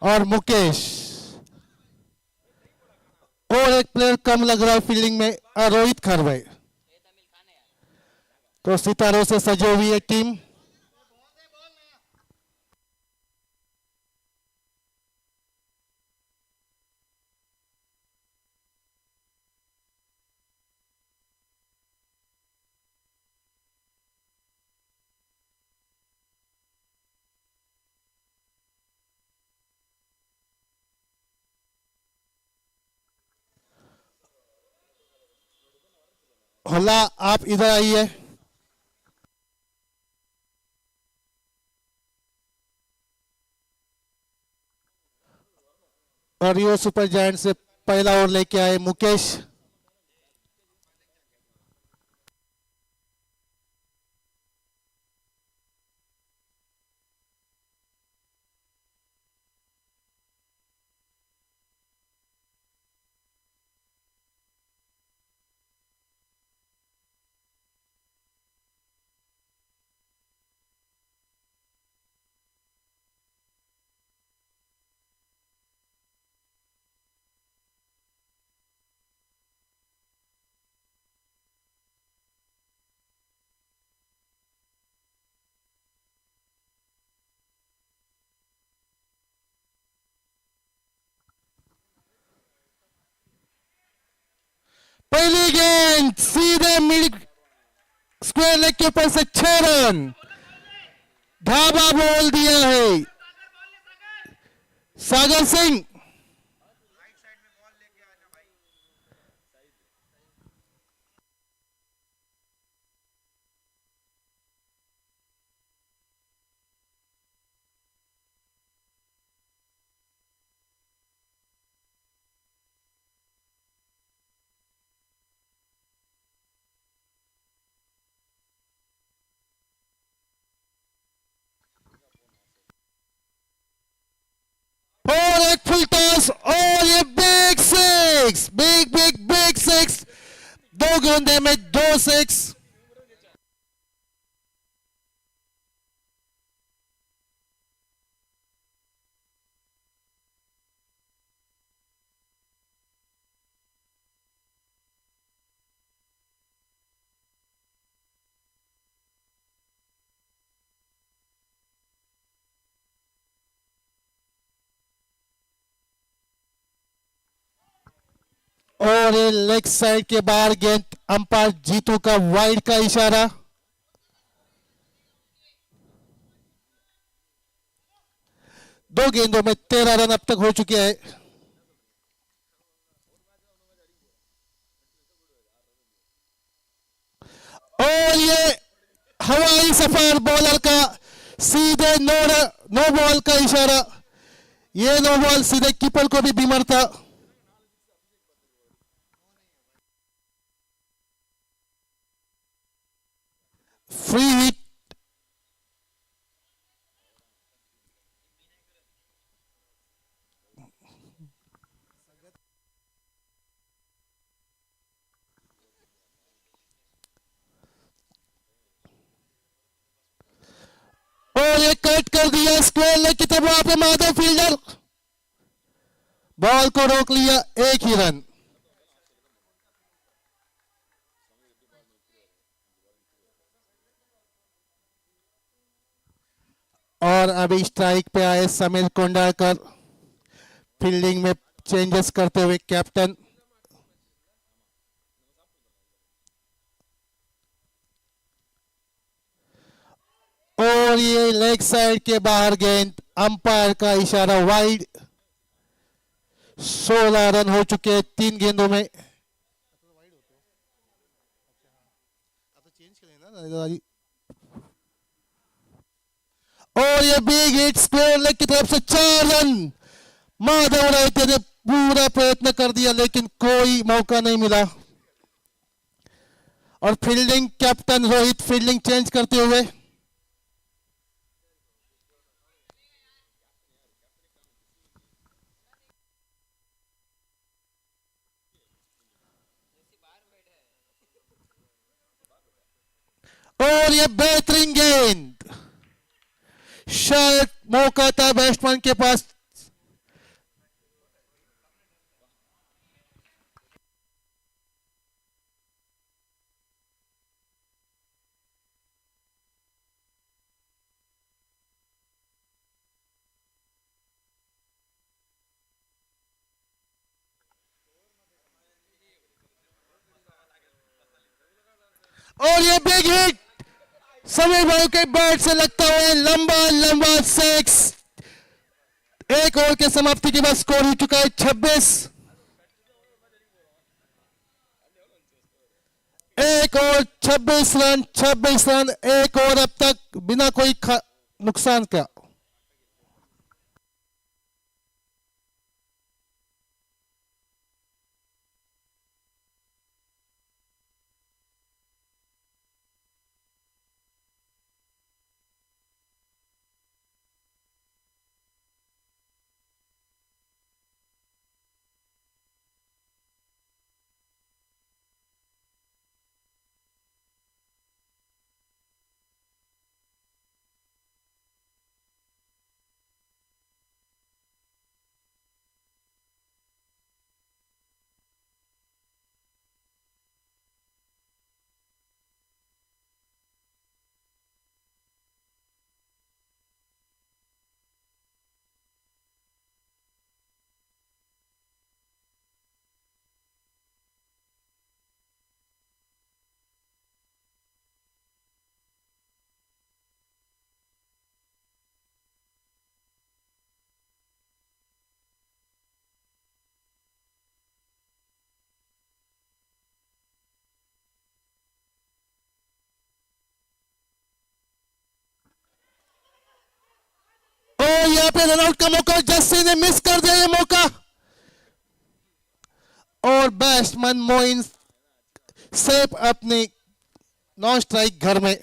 और मुकेश। और एक प्लेयर कम लग रहा है फील्डिंग में, रोहित खरवे। तो सितारों से सजी हुई है टीम। होला, आप इधर आइए। और यो सुपर जायंट से पहला ओवर लेके आए मुकेश। पहली गेंद सीधे मिड स्क्वायर लेग के ऊपर से 6 रन। ढाबा बोल दिया है सागर सिंह। और एक फुल टॉस और ये big six, big big big six. 2 गेंदे में 2 सिक्स। और ये लेग साइड के बाहर गेंद, अंपायर जीतू का वाइड का इशारा। दो गेंदों में 13 रन अब तक हो चुके हैं। और ये हवाई सफर बॉलर का सीधे नो बॉल का इशारा। ये नो बॉल सीधे कीपर को भी बीमार था। Free hit. और ये कट कर दिया स्क्वायर लेग की तरफ, वहां पे माधव फील्डर बॉल को रोक लिया। एक ही रन। और अभी स्ट्राइक पे आए समीर कोंडाकर, फील्डिंग में चेंजेस करते हुए कैप्टन। और ये लेग साइड के बाहर गेंद, अंपायर का इशारा वाइड। 16 रन हो चुके हैं 3 गेंदों में। और ये बिग हिट स्क्वायर लेग की तरफ से 4 रन। माधव रायते ने पूरा प्रयत्न कर दिया लेकिन कोई मौका नहीं मिला। और fielding captain Rohit fielding change करते हुए। और ये बेहतरीन गेंद, शायद मौका था बैट्समैन के पास और ये बिग हिट समीर भाई के बैट से लगता हुआ लंबा लंबा सिक्स। एक ओवर के समाप्ति के बाद स्कोर हो चुका है 26। एक ओवर 26 रन, 26 रन एक ओवर अब तक बिना कोई नुकसान का। यहाँ पे रनआउट का मौका जस्सी ने मिस कर दिया ये मौका और बैट्समैन मोइन सेफ अपनी नॉन स्ट्राइक घर में।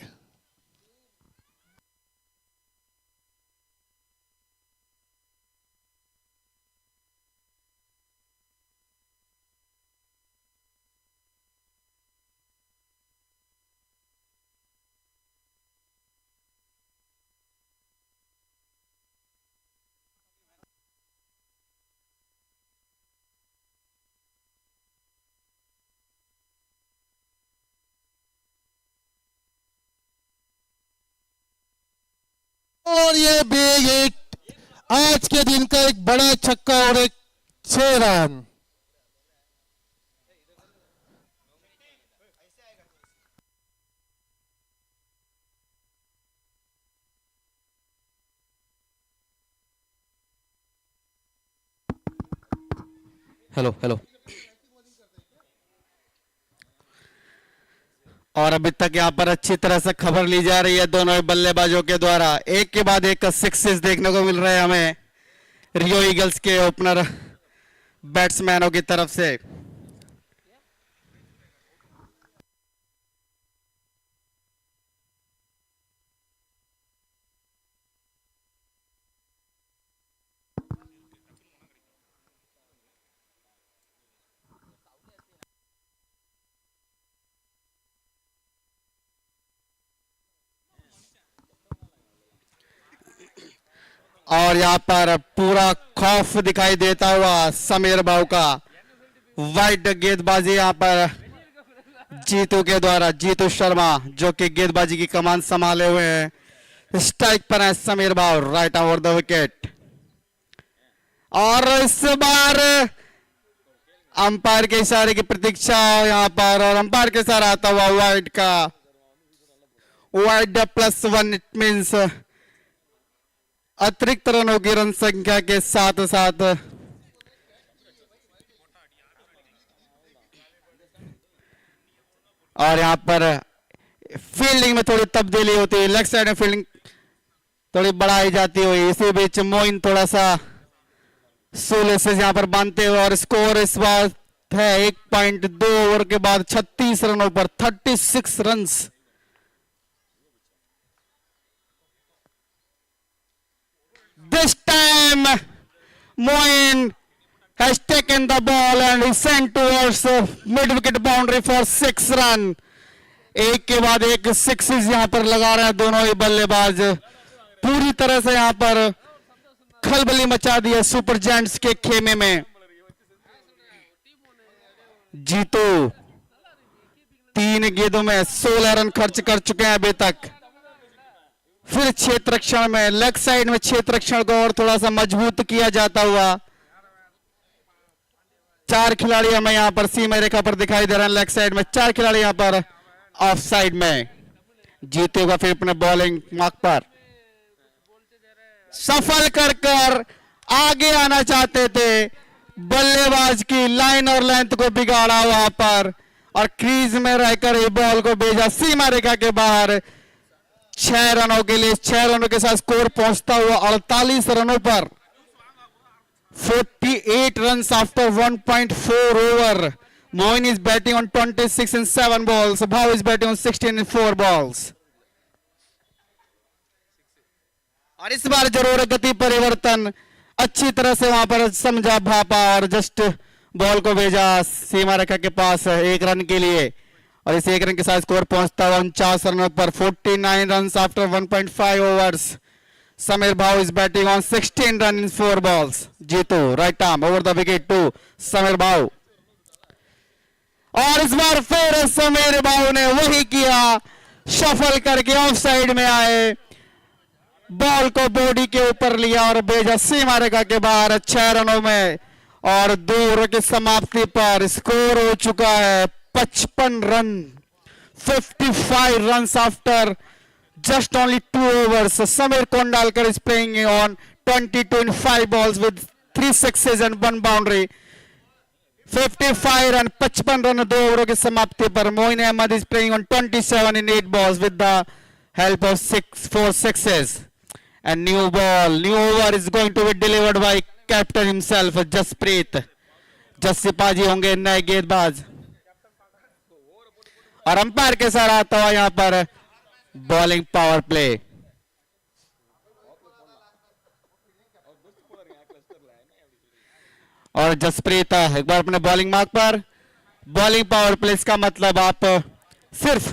और ये बिग हिट आज के दिन का एक बड़ा छक्का और एक 6 रन। Hello hello. और अभी तक यहाँ पर अच्छी तरह से खबर ली जा रही है दोनों बल्लेबाजों के द्वारा। एक के बाद एक सिक्सेस देखने को मिल रहे हैं हमें रियो ईगल्स के ओपनर बैट्समैनों की तरफ से। और यहाँ पर पूरा खौफ दिखाई देता हुआ समीर भाऊ का वाइड गेंदबाजी यहाँ पर जीतू के द्वारा, जीतू शर्मा जो कि गेंदबाजी की कमान संभाले हुए हैं। स्ट्राइक पर है समीर भाऊ, राइट ओवर द विकेट। और इस बार अंपायर के इशारे की प्रतीक्षा यहाँ पर और अंपायर के साथ आता हुआ वाइड का, वाइड +1 इट मीन्स अतिरिक्त रनों की रन संख्या के साथ साथ और यहां पर फील्डिंग में थोड़ी तब्दीली होती है, लेग साइड में फील्डिंग थोड़ी बढ़ाई जाती हुई। इसी बीच मोइन थोड़ा सा सोले से यहां पर बांधते हुए और स्कोर इस बार है 1.2 ओवर के बाद 36 रनों पर 36 runs. This time, Moin has taken the ball and he sent towards mid-wicket boundary for 6 run. एक के बाद एक सिक्सेस यहां पर लगा रहे हैं दोनों ही बल्लेबाज। पूरी तरह से यहां पर खलबली मचा दी है सुपर जायंट्स के खेमे में। जीतो 3 गेंदों में 16 रन खर्च कर चुके हैं अभी तक। फिर क्षेत्र रक्षण में, लेग साइड में क्षेत्र रक्षण को और थोड़ा सा मजबूत किया जाता हुआ 4 खिलाड़ी हमें यहां पर सीमा रेखा पर दिखाई दे रहे हैं। लेग साइड में 4 खिलाड़ी यहां पर ऑफ साइड में। जीतू का फिर अपने बॉलिंग मार्क पर सफल कर आगे आना चाहते थे, बल्लेबाज की लाइन और लेंथ को बिगाड़ा वहां पर और क्रीज में रहकर ये बॉल को भेजा सीमा रेखा के बाहर। 6 रनों के लिए 6 रनों के साथ स्कोर पहुंचता हुआ 48 रनों पर 48 runs after 1.4 over. Moin is batting on 26 in 7 balls. Bhau is batting on 16 in 4 balls. और इस बार जरूर गति परिवर्तन अच्छी तरह से वहां पर समझा भापा और जस्ट बॉल को भेजा सीमा रेखा के पास 1 रन के लिए और इस 1 रन के साथ स्कोर पहुंचता हुआ 49 रनों पर 49 runs after 1.5 overs. Samir Bhau is batting on 16 runs in 4 balls. Jeetu, right arm over the wicket to Samir Bhau. और इस बार फिर समीर बाबू ने वही किया, शफल करके ऑफ साइड में आए, बॉल को बॉडी के ऊपर लिया और भेजा सीमा रेखा के बाहर 6 रनों में और 2 ओवर की समाप्ति पर स्कोर हो चुका है 55 run. 55 runs after just only 2 overs. Samir Kondalkar is playing on 22 in 5 balls with 3 sixes and 1 boundary. 55 run, 55 run 2 ओवरों की समाप्ति पर Moin Ahmad is playing on 27 in 8 balls with the help of 4 sixes. And new over is going to be delivered by captain himself, Jaspreet. Jassi पाजी होंगे नए गेंदबाज और umpire के साथ आता हुआ यहां पर बॉलिंग पावर प्ले। और जसप्रीत एक बार अपने बॉलिंग मार्क पर, बॉलिंग पावर प्ले इसका मतलब आप सिर्फ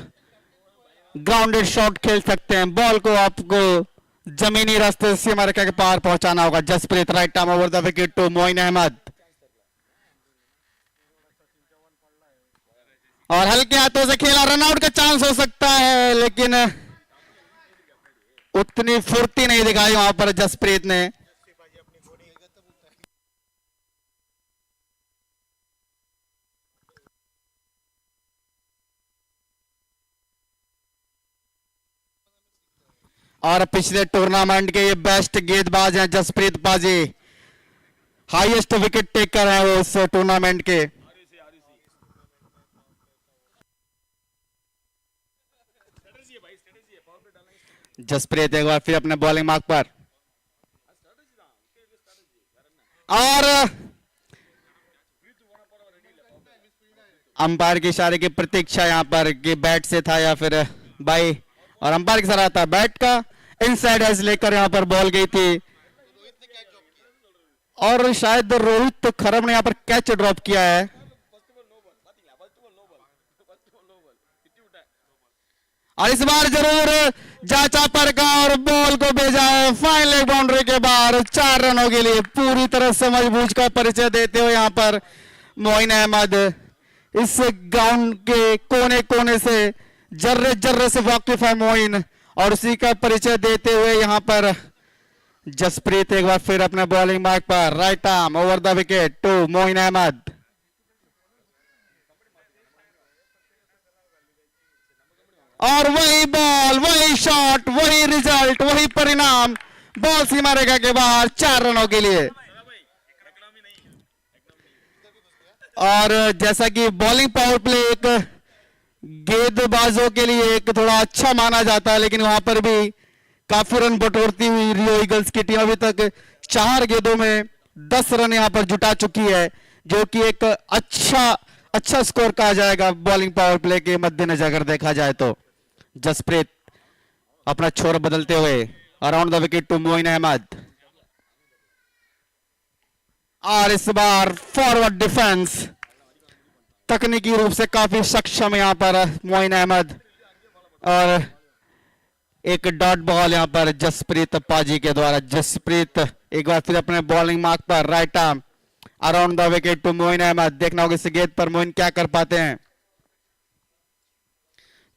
ग्राउंडेड शॉट खेल सकते हैं, बॉल को आपको जमीनी रास्ते से सीमा रेखा के पार पहुंचाना होगा। Jasprit right arm over the wicket to Moin Ahmed और हल्के हाथों से खेला, रनआउट का चांस हो सकता है लेकिन उतनी फुर्ती नहीं दिखाई वहां पर जसप्रीत ने। और पिछले टूर्नामेंट के ये बेस्ट गेंदबाज हैं जसप्रीत पाजी, हाईएस्ट विकेट टेकर हैं वो उस टूर्नामेंट के। जसप्रीत एक बार फिर अपने बॉलिंग मार्क पर और अंपायर के इशारे की प्रतीक्षा यहां पर कि बैट से था या फिर बाई, और अंपायर के साथ आता बैट का इनसाइड एज लेकर यहां पर बॉल गई थी और शायद रोहित खरब ने यहां पर कैच ड्रॉप किया है। और इस बार जरूर जांचा पर का और बॉल को भेजा है फाइन लेग बाउंड्री के बाहर 4 रनों के लिए। पूरी तरह समझबूझ का परिचय देते हुए यहां पर मोइन अहमद इस ग्राउंड के कोने कोने से जर्रे जर्रे से वाकिफ है मोइन और उसी का परिचय देते हुए यहां पर जसप्रीत एक बार फिर अपने बॉलिंग मार्क पर right arm over the wicket to Moin Ahmed. और वही बॉल, वही शॉट, वही रिजल्ट, वही परिणाम, बॉल सीमा रेखा के बाहर 4 रनों के लिए। और जैसा कि बॉलिंग पावर प्ले एक गेंदबाजों के लिए एक थोड़ा अच्छा माना जाता है लेकिन वहां पर भी काफी रन बटोरती हुई रियो ईगल्स की टीम अभी तक 4 गेंदों में 10 रन यहां पर जुटा चुकी है, जो कि एक अच्छा स्कोर कहा जाएगा बॉलिंग पावर प्ले के मद्देनजर अगर देखा जाए तो। जसप्रीत अपना छोर बदलते हुए around the wicket to Moin Ahmed और इस बार फॉरवर्ड डिफेंस तकनीकी रूप से काफी सक्षम यहां पर मोइन अहमद और एक डॉट बॉल यहां पर जसप्रीत पाजी के द्वारा। जसप्रीत एक बार फिर अपने बॉलिंग मार्क पर right arm around the wicket to Moin Ahmed. देखना होगा इस गेंद पर मोइन क्या कर पाते हैं।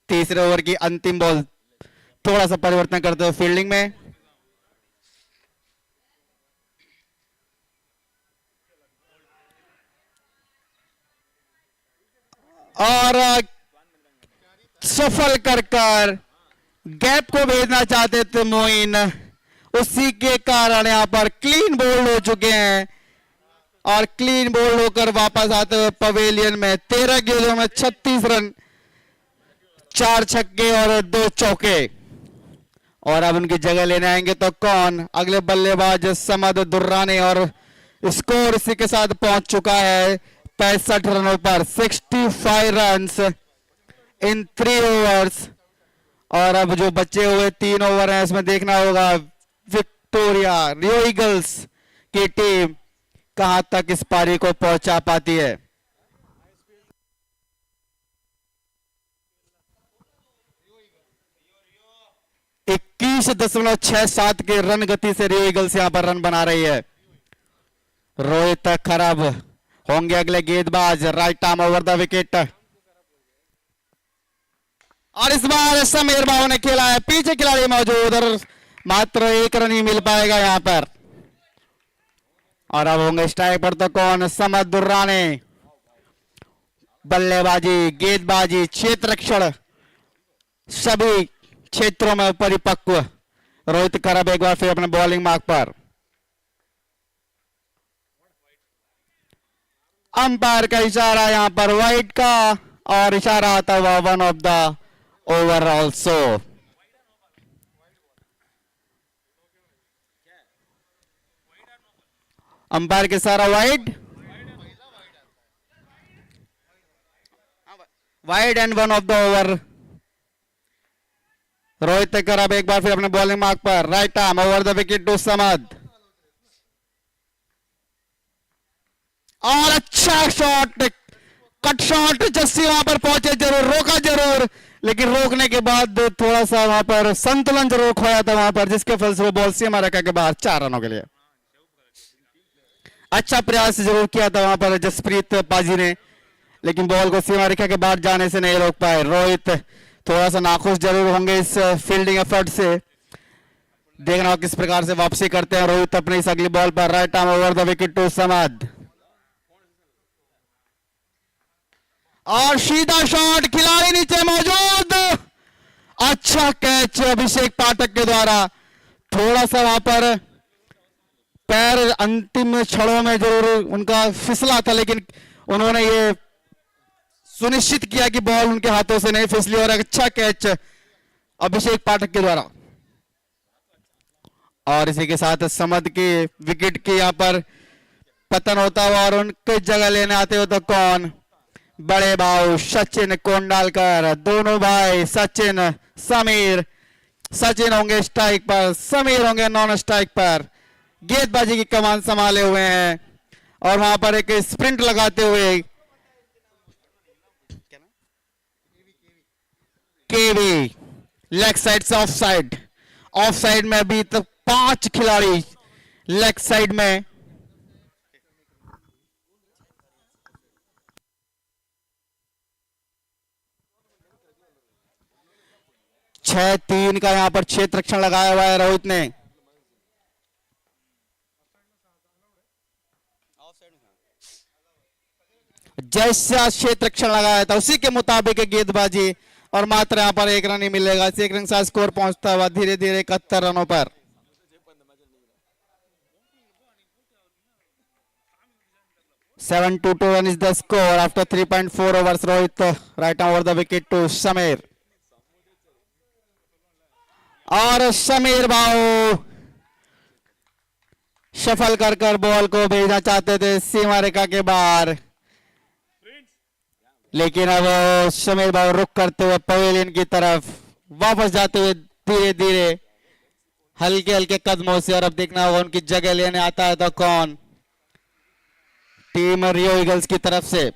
तीसरे ओवर की अंतिम बॉल, थोड़ा सा परिवर्तन करते हुए फील्डिंग में और सफल कर गैप को भेजना चाहते थे मोइन, उसी के कारण यहां पर क्लीन बोल्ड हो चुके हैं और क्लीन बोल्ड होकर वापस आते हुए पवेलियन में 13 गेंदों में 36 रन, 4 छक्के और 2 चौके। और अब उनकी जगह लेने आएंगे तो कौन? अगले बल्लेबाज समद दुर्रानी और स्कोर इसी के साथ पहुंच चुका है 65 रनों पर, 65 रन्स इन 3 ओवर्स। और अब जो बचे हुए 3 ओवर हैं इसमें देखना होगा विक्टोरिया रियो ईगल्स की टीम कहां तक इस पारी को पहुंचा पाती है। इक्कीस 21.67 के रन गति से रियो ईगल्स यहां पर रन बना रही है। रोहित खराब होंगे अगले गेंदबाज, right arm over the wicket. और इस बार समीर बाबू ने खेला है, पीछे खिलाड़ी मौजूद और मात्र 1 रन ही मिल पाएगा यहां पर। और अब होंगे स्ट्राइक पर तो कौन? समद दुर्रानी। बल्लेबाजी, गेंदबाजी, क्षेत्र रक्षण सभी क्षेत्रों में परिपक्व रोहित खराब एक बार फिर अपने बॉलिंग मार्क पर। अंपायर का इशारा यहां पर वाइड का, और इशारा आता हुआ 1 of the over also. Umpire के सारा wide and 1 of the over. Rohit Kharab एक बार फिर अपने बॉलिंग मार्क पर, right arm over the wicket to Samad. और अच्छा शॉट, कट शॉट, जस्सी वहां पर पहुंचे जरूर, रोका जरूर, लेकिन रोकने के बाद थोड़ा सा वहां पर संतुलन जरूर खोया था वहां पर, जिसके फलस्वरूप बॉल सीमा रेखा के बाहर 4 रनों के लिए। अच्छा प्रयास जरूर किया था वहां पर जसप्रीत पाजी ने, लेकिन बॉल को सीमा रेखा के बाहर जाने से नहीं रोक पाए। रोहित थोड़ा सा नाखुश जरूर होंगे इस फील्डिंग एफर्ट से। देखना हो किस प्रकार से वापसी करते हैं रोहित अपनी इस अगली बॉल पर, right arm over the wicket to Samad. और सीधा शॉट, खिलाड़ी नीचे मौजूद, अच्छा कैच अभिषेक पाठक के द्वारा। थोड़ा सा वहां पर पैर अंतिम क्षणों में जरूर उनका फिसला था, लेकिन उन्होंने ये सुनिश्चित किया कि बॉल उनके हाथों से नहीं फिसली, और अच्छा कैच अभिषेक पाठक के द्वारा। और इसी के साथ समद की विकेट की यहां पर पतन होता हुआ, और उनकी जगह लेने आते हो तो कौन? बड़े भाऊ सचिन कोंडालकर। दोनों भाई सचिन समीर, सचिन होंगे स्ट्राइक पर, समीर होंगे नॉन स्ट्राइक पर। गेंदबाजी की कमान संभाले हुए हैं और वहां पर एक स्प्रिंट लगाते हुए केवी लेग साइड से ऑफ साइड में अभी तक 5 खिलाड़ी लेग साइड में। छह 3 का यहां पर क्षेत्र रक्षण लगाया हुआ है रोहित ने। जैसा क्षेत्र रक्षण लगाया था उसी के मुताबिक गेंदबाजी, और मात्र यहां पर 1 रन ही मिलेगा। 1 रन का स्कोर पहुंचता हुआ धीरे धीरे 71 रनों पर। Seven to 2 run is the score after 3.4 overs. Rohit right over the wicket to Sameer. और समीर बाबू सफल कर बॉल को भेजना चाहते थे सीमा रेखा के बाहर, लेकिन अब समीर बाबू रुक करते हुए पवेलियन की तरफ वापस जाते हुए धीरे धीरे हल्के हल्के कदमों से। और अब देखना होगा उनकी जगह लेने आता है तो कौन? टीम रियो ईगल्स की तरफ से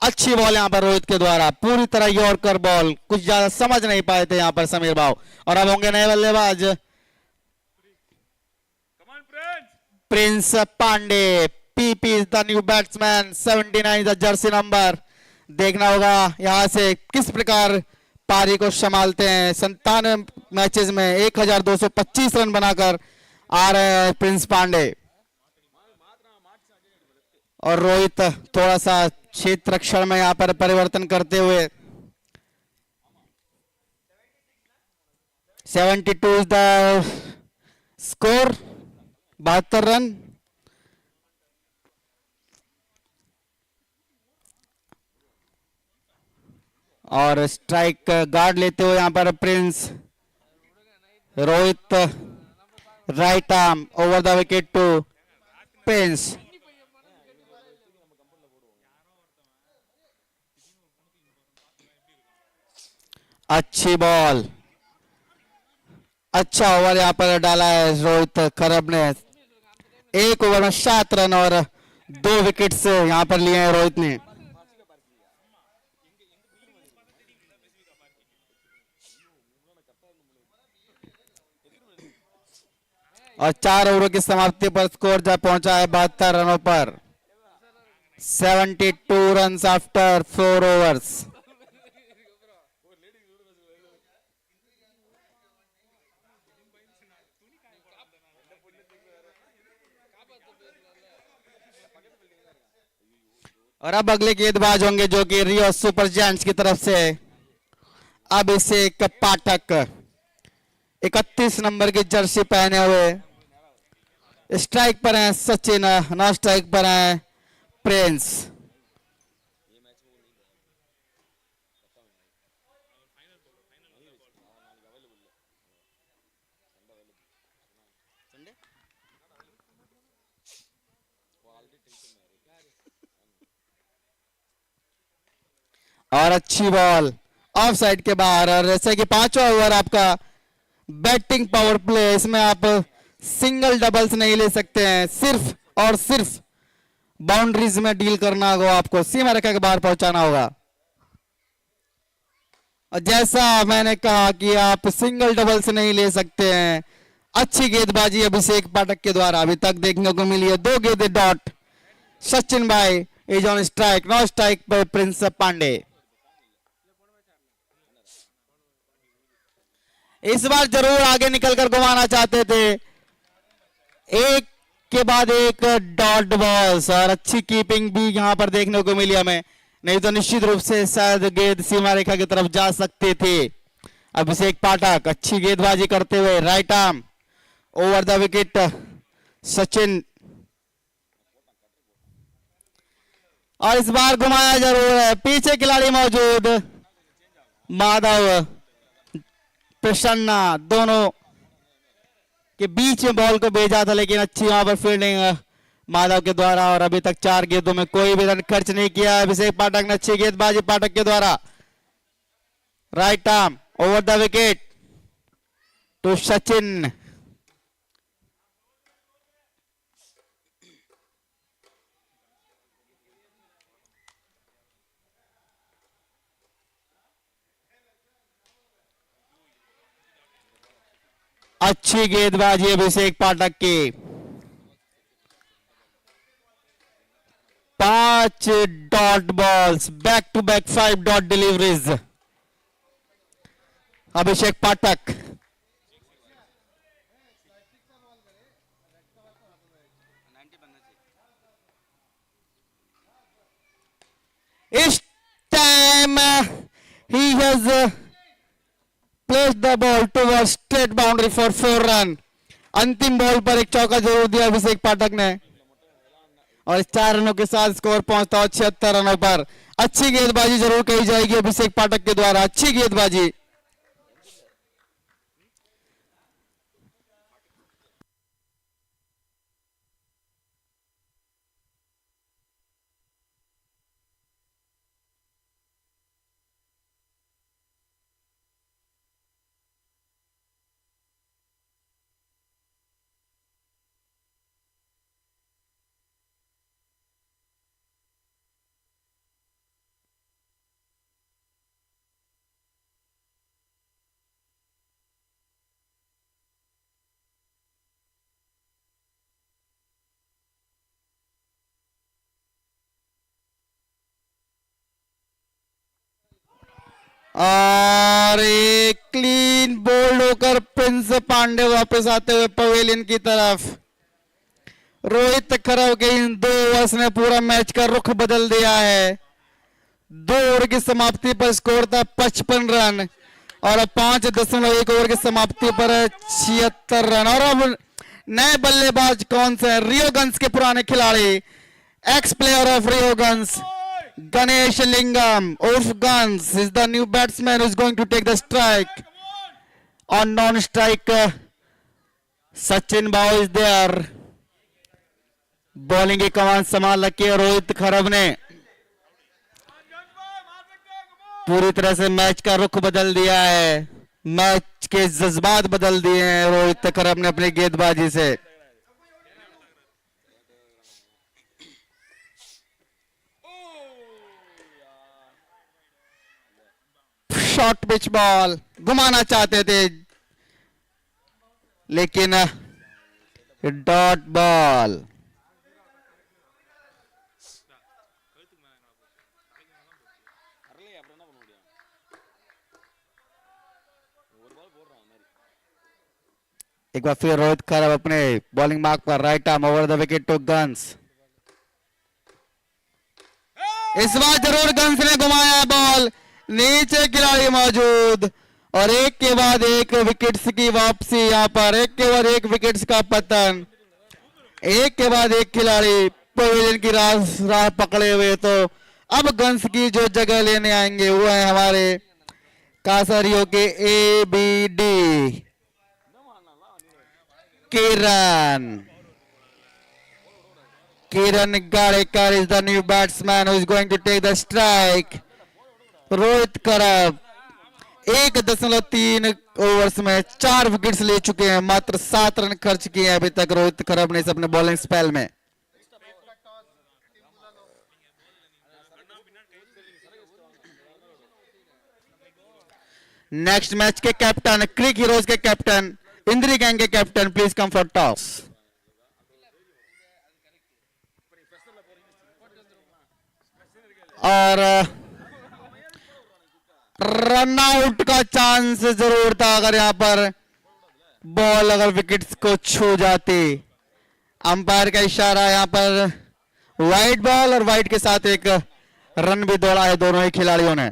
अच्छी बॉल यहां पर रोहित के द्वारा, पूरी तरह यॉर्कर बॉल, कुछ ज्यादा समझ नहीं पाए थे यहां पर समीर बाबू। और अब होंगे नए बल्लेबाज Prince Pandey. PP is the new batsman, 79 the jersey number. देखना होगा यहां से किस प्रकार पारी को संभालते हैं। 97 मैचेस में 1225 रन बनाकर आ रहे हैं प्रिंस पांडे। और रोहित थोड़ा सा क्षेत्र रक्षण में यहां पर परिवर्तन करते हुए 72 is the score, 72 रन। और स्ट्राइक गार्ड लेते हुए यहां पर Prince Rohit, right arm over the wicket to Prince. अच्छी बॉल, अच्छा ओवर यहां पर डाला है रोहित खरब ने। एक ओवर में 7 रन और 2 विकेट्स यहां पर लिए हैं रोहित ने। और 4 ओवरों की समाप्ति पर स्कोर जब पहुंचा है 72 रनों पर। 72 रन आफ्टर 4 ओवर्स। और अब अगले गेंदबाज होंगे जो कि रियो सुपर जायंट्स की तरफ से अभिषेक पाठक, 31 नंबर की जर्सी पहने हुए। स्ट्राइक पर हैं सचिन, नॉन स्ट्राइक पर हैं प्रिंस। और अच्छी बॉल ऑफ साइड के बाहर। और जैसे कि 5वां ओवर आपका बैटिंग पावर प्ले, इसमें आप सिंगल डबल्स नहीं ले सकते हैं, सिर्फ और सिर्फ बाउंड्रीज में डील करना होगा, आपको सीमा रेखा के बाहर पहुंचाना होगा। और जैसा मैंने कहा कि आप सिंगल डबल्स नहीं ले सकते हैं। अच्छी गेंदबाजी अभिषेक पाठक के द्वारा अभी तक देखने को मिली है। 2 गेंदें डॉट। सचिन भाई is on strike, non strike पर प्रिंस पांडे। इस बार जरूर आगे निकलकर घुमाना चाहते थे, एक के बाद एक डॉट बॉल्स। और अच्छी कीपिंग भी यहां पर देखने को मिली हमें, नहीं तो निश्चित रूप से शायद गेंद सीमा रेखा की तरफ जा सकते थे। अभिषेक पाठक अच्छी गेंदबाजी करते हुए right arm over the wicket Sachin. और इस बार घुमाया जरूर है, पीछे खिलाड़ी मौजूद, माधव प्रसन्ना दोनों के बीच में बॉल को भेजा था, लेकिन अच्छी वहां पर फील्डिंग माधव के द्वारा। और अभी तक 4 गेंदों में कोई भी रन खर्च नहीं किया अभिषेक पाठक ने। अच्छी गेंदबाजी पाठक के द्वारा, right arm over the wicket to Sachin. अच्छी गेंदबाजी अभिषेक पाठक की। 5 dot balls, back to back 5 dot deliveries Abhishek Pathak. इस time he has placed the ball towards straight boundary for 4 run। अंतिम बॉल पर एक चौका जरूर दिया अभिषेक पाठक ने, और 4 रनों के साथ स्कोर पहुंचता है 76 रनों पर। अच्छी गेंदबाजी जरूर कही जाएगी अभिषेक पाठक के द्वारा, अच्छी गेंदबाजी। और एक क्लीन बोल्ड होकर प्रिंस पांडे वापस आते हुए पवेलियन की तरफ। रोहित खरव के इन 2 ओवर्स ने पूरा मैच का रुख बदल दिया है। 2 ओवर की समाप्ति पर स्कोर था 55 रन और 5.1 ओवर की समाप्ति पर 76 रन। और अब नए बल्लेबाज कौन से हैं? रियो गन्स के पुराने खिलाड़ी, x player of Rio guns, Ganesh Lingam of Guns is the new batsman who is going to take the strike. On non-strike, Sachin Bao is there. Bowling की कमान संभाल रखी है रोहित खरब ने। पूरी तरह से मैच का रुख बदल दिया है, मैच के जज्बात बदल दिए हैं रोहित खरब ने अपनी गेंदबाजी से। शॉर्ट पिच बॉल घुमाना चाहते थे लेकिन डॉट बॉल। एक बार फिर रोहित खरब अपने बॉलिंग मार्क पर, right arm over the wicket to guns. इस बार जरूर गन्स ने घुमाया बॉल, नीचे खिलाड़ी मौजूद और एक के बाद एक विकेट्स की वापसी। यहां पर एक के बाद एक विकेट्स का पतन, एक के बाद एक खिलाड़ी पवेलियन की राह पकड़े हुए। तो अब गन्स की जो जगह लेने आएंगे वो है हमारे कासरियों के ABD Kiran Gadekar is the new batsman who is going to take the strike. Rohit खरब 1.3 ओवर्स में 4 विकेट्स ले चुके हैं, मात्र 7 रन खर्च किए हैं अभी तक रोहित खरब ने इस अपने बॉलिंग स्पेल में। नेक्स्ट मैच के कैप्टन, क्रिक हीरोज के कैप्टन, इंद्री गैंग के captain, please come for toss. और रन आउट का चांस जरूर था अगर यहां पर बॉल अगर विकेट्स को छू जाती। अंपायर का इशारा, यहां पर वाइड बॉल और वाइड के साथ एक रन भी दौड़ा है दोनों ही खिलाड़ियों ने।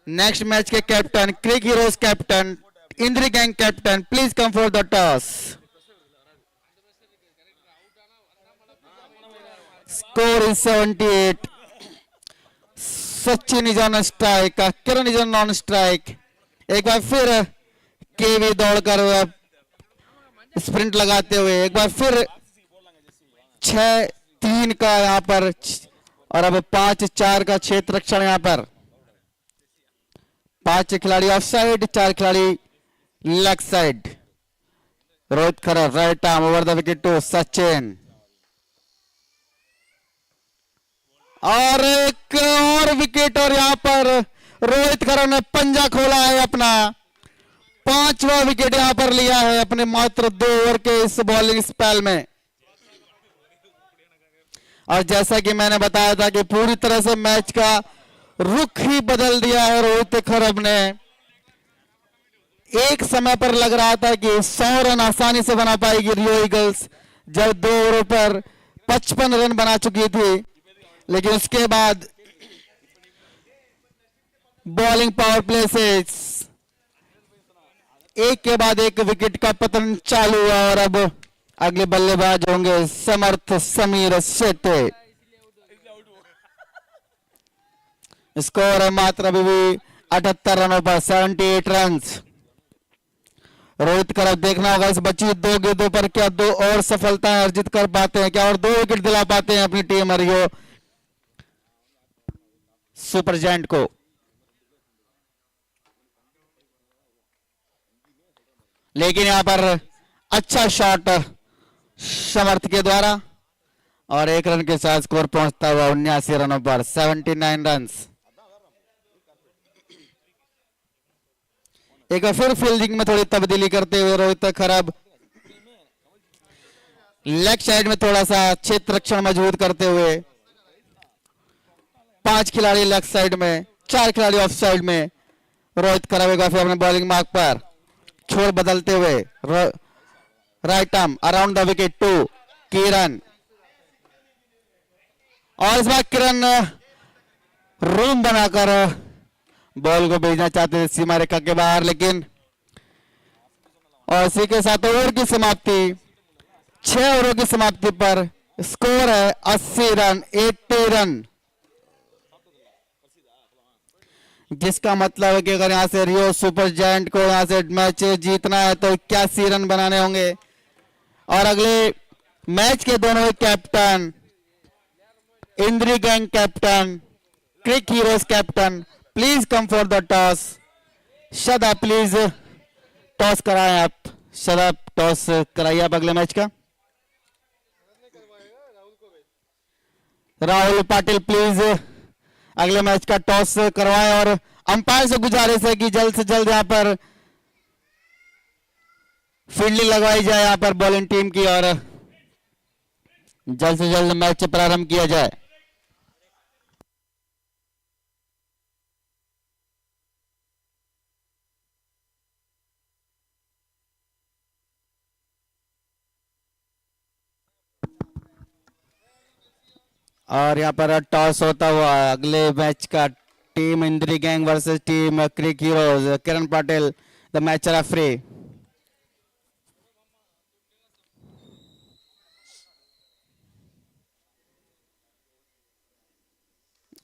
नेक्स्ट मैच के captain, cric heroes captain, Indri gang captain, please come for the toss. Score is 78। Sachin is on strike, Kiran is on strike. एक बार फिर केवी दौड़कर स्प्रिंट लगाते हुए, एक बार फिर 6-3 का यहां पर और अब 5-4 का क्षेत्र रक्षण। यहां पर 5 खिलाड़ी ऑफ साइड, 4 खिलाड़ी leg side. Rohit Kharab right arm over the wicket to Sachin. और एक और विकेट और यहां पर रोहित खरब ने पंजा खोला है अपना, 5वां विकेट यहां पर लिया है अपने मात्र 2 ओवर के इस बॉलिंग स्पेल में। और जैसा कि मैंने बताया था कि पूरी तरह से मैच का रुख ही बदल दिया है रोहित खरब ने। एक समय पर लग रहा था कि 100 रन आसानी से बना पाएगी रियो ईगल्स, जब 2 ओवर पर 55 रन बना चुकी थी, लेकिन उसके बाद बॉलिंग पावर प्ले से एक के बाद एक विकेट का पतन चालू हुआ और अब अगले बल्लेबाज होंगे समर्थ समीर शेट्टे। स्कोर है मात्र अभी भी 78 रनों पर, 78 रन। रोहित खरब देखना होगा इस बची 2 गेंदों पर क्या 2 और सफलताएं अर्जित कर पाते हैं क्या, और 2 विकेट दिला पाते हैं अपनी टीम रियो सुपर जायंट को। लेकिन यहां पर अच्छा शॉट समर्थ के द्वारा और 1 रन के साथ स्कोर पहुंचता हुआ 79 रनों पर, 79 रन। एक बार फिर फील्डिंग में थोड़ी तब्दीली करते हुए रोहित खरब लेग साइड में थोड़ा सा क्षेत्र रक्षण मजबूत करते हुए, 5 खिलाड़ी लेग साइड में, 4 खिलाड़ी ऑफ साइड में। रोहित खरब एक बार फिर अपने बॉलिंग मार्क पर छोर बदलते हुए, right arm around the wicket to Kiran. और इस बार किरण रूम बनाकर बॉल को भेजना चाहते थे सीमा रेखा के बाहर, लेकिन और इसी के साथ ओवर की समाप्ति, 6 ओवरों की समाप्ति पर स्कोर है 80 रन, 80 रन, जिसका मतलब है कि अगर यहां से रियो सुपर जायंट को यहां से मैच जीतना है तो 81 रन बनाने होंगे। और अगले मैच के दोनों captain, Indri gang captain, cric heroes captain, please come for the toss. Sada please toss कराएं आप, सदा टॉस कराइए आप अगले मैच का। राहुल पाटिल प्लीज अगले मैच का टॉस करवाएं और अंपायर से गुजारिश है कि जल्द से जल्द यहां पर फील्डिंग लगवाई जाए यहां पर बॉलिंग टीम की और जल्द से जल्द मैच प्रारंभ किया जाए। और यहाँ पर टॉस होता हुआ अगले मैच का team Indri gang versus team cric heroes, Kiran Patil the match referee.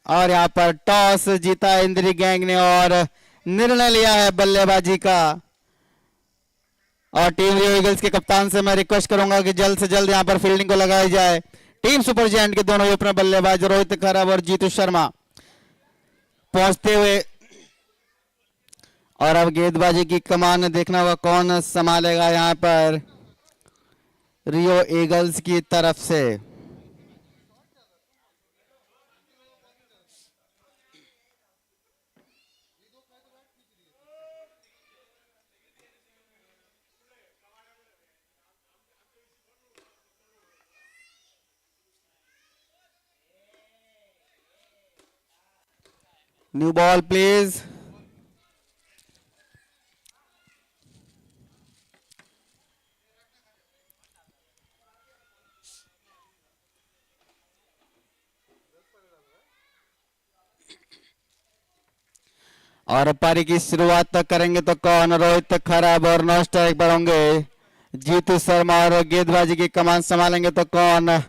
और यहाँ पर टॉस जीता इंद्री गैंग ने और निर्णय लिया है बल्लेबाजी का। और टीम रियो ईगल्स के कप्तान से मैं रिक्वेस्ट करूंगा कि जल्द से जल्द यहाँ पर फील्डिंग को लगाई जाए। टीम सुपर जायंट के दोनों ओपनर बल्लेबाज रोहित खराब और जीतू शर्मा पहुंचते हुए, और अब गेंदबाजी की कमान देखना होगा कौन संभालेगा यहाँ पर रियो ईगल्स की तरफ से। New ball please. और पारी की शुरुआत तक करेंगे तो कौन, रोहित खराब और नौ स्ट्राइक पर होंगे जीतू शर्मा, और गेंदबाजी की कमान संभालेंगे तो कौन,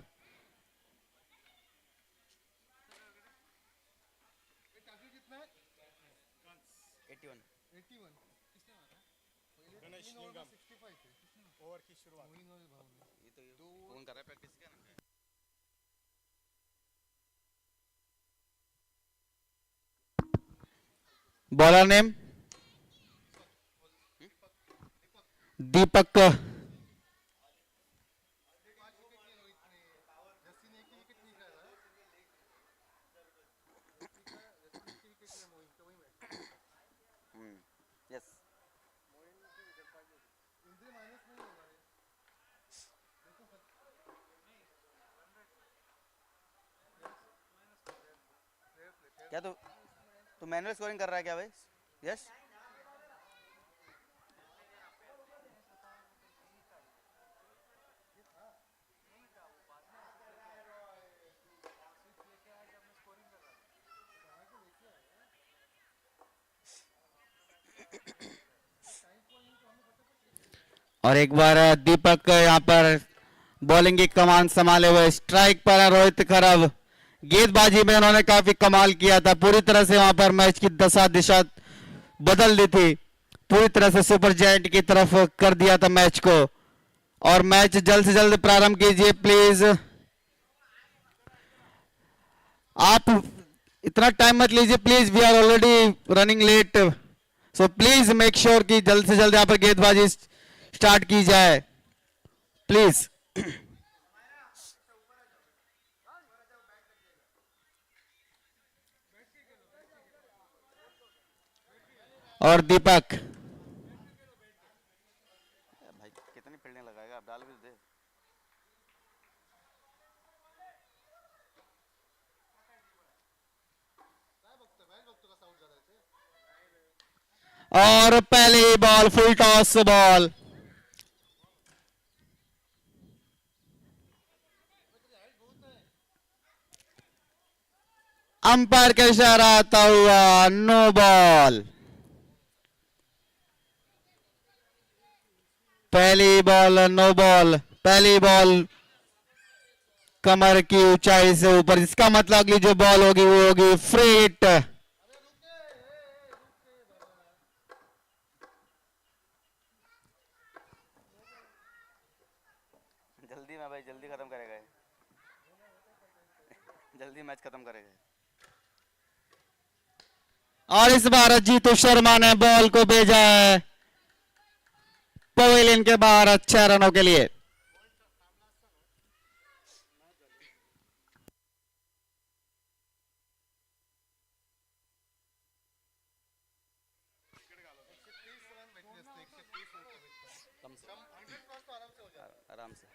बॉलर नेम दीपक। क्या तू मैनुअल स्कोरिंग कर रहा है क्या भाई? यस। और एक बार दीपक यहाँ पर बॉलिंग की कमान संभाले हुए, स्ट्राइक पर है रोहित खराब। गेंदबाजी में उन्होंने काफी कमाल किया था, पूरी तरह से वहां पर मैच की दशा दिशा बदल दी थी, पूरी तरह से सुपर जायंट की तरफ कर दिया था मैच को। और मैच जल्द से जल्द प्रारंभ कीजिए प्लीज। आप इतना टाइम मत लीजिए please, we are already running late, so please make sure कि जल्द से जल्द यहाँ पर गेंदबाजी स्टार्ट की जाए प्लीज। और दीपक भाई कितनी फील्डिंग लगाएगा, आप डाल भी दे। और पहले ही ball, full toss ball. Umpire का इशारा आता हुआ नो बॉल। पहली बॉल नो बॉल, पहली बॉल कमर की ऊंचाई से ऊपर, इसका मतलब अगली जो बॉल होगी वो होगी फ्री हिट। जल्दी में भाई, जल्दी खत्म करेगा, जल्दी मैच खत्म करेगा। और इस बार जीतू शर्मा ने बॉल को भेजा है पवेलियन के बाहर 6 रनों के लिए। आराम से।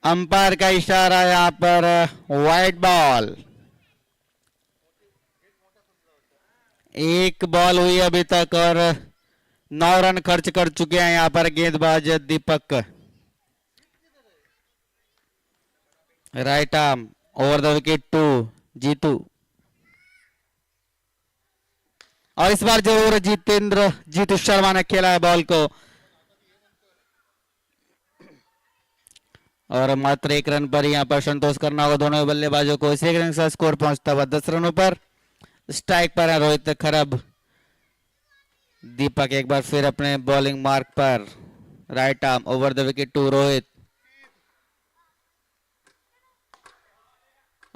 अंपायर का इशारा यहां पर वाइड बॉल। एक बॉल हुई अभी तक और 9 रन खर्च कर चुके हैं यहां पर गेंदबाज Deepak. Right arm over the wicket to Jitu. और इस बार जरूर जीतू शर्मा ने खेला है बॉल को और मात्र 1 रन पर यहां पर संतोष करना होगा दोनों बल्लेबाजों को। इस 1 रन का स्कोर पहुंचता हुआ 10 रनों पर। स्ट्राइक पर है रोहित खरब। दीपक एक बार फिर अपने बॉलिंग मार्क पर। Right arm over the wicket to Rohit.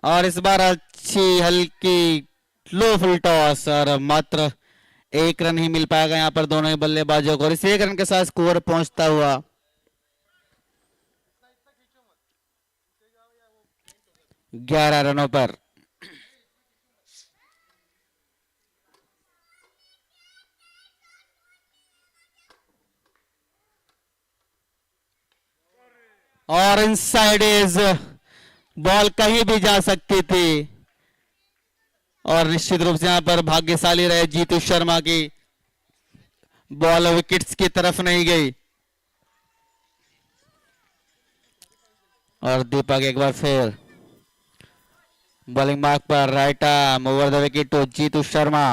और इस बार अच्छी हल्की लो फुल टॉस और मात्र 1 रन ही मिल पाएगा यहां पर दोनों ही बल्लेबाजों को। और इस 1 रन के साथ स्कोर पहुंचता हुआ 11 रनों पर। और इनसाइड एज बॉल कहीं भी जा सकती थी और निश्चित रूप से यहां पर भाग्यशाली रहे जीतू शर्मा की बॉल विकेट्स की तरफ नहीं गई। और दीपक एक बार फिर बॉलिंग मार्क पर। Right arm over the wicket to Jitu Sharma.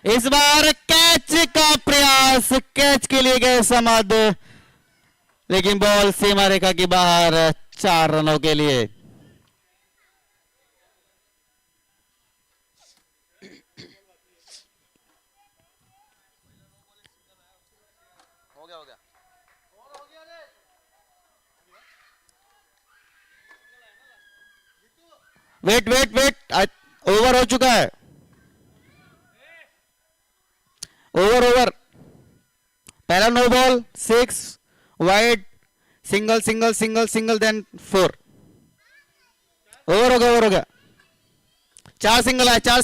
इस बार कैच का प्रयास, कैच के लिए गए समद लेकिन बॉल सीमा रेखा के बाहर 4 रनों के लिए। हो गया, हो गया। वेट वेट वेट, ओवर हो चुका है। ओवर पहला no ball 6 wide, single single single single then 4। Over हो गया। 4 सिंगल आए, 4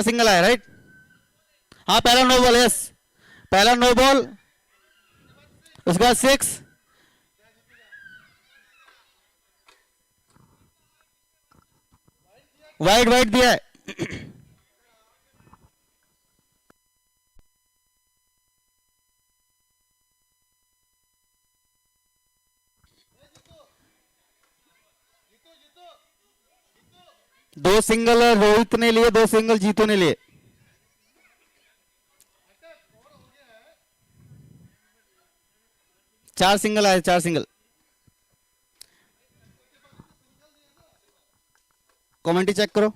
सिंगल आए राइट। हाँ पहला नो बॉल, यस पहला नो बॉल, उसके बाद 6 वाइड दिया है। दो सिंगल रोहित ने लिए, 2 सिंगल जीतू ने लिए। चार सिंगल आए, 4 सिंगल। कमेंट्री चेक करो।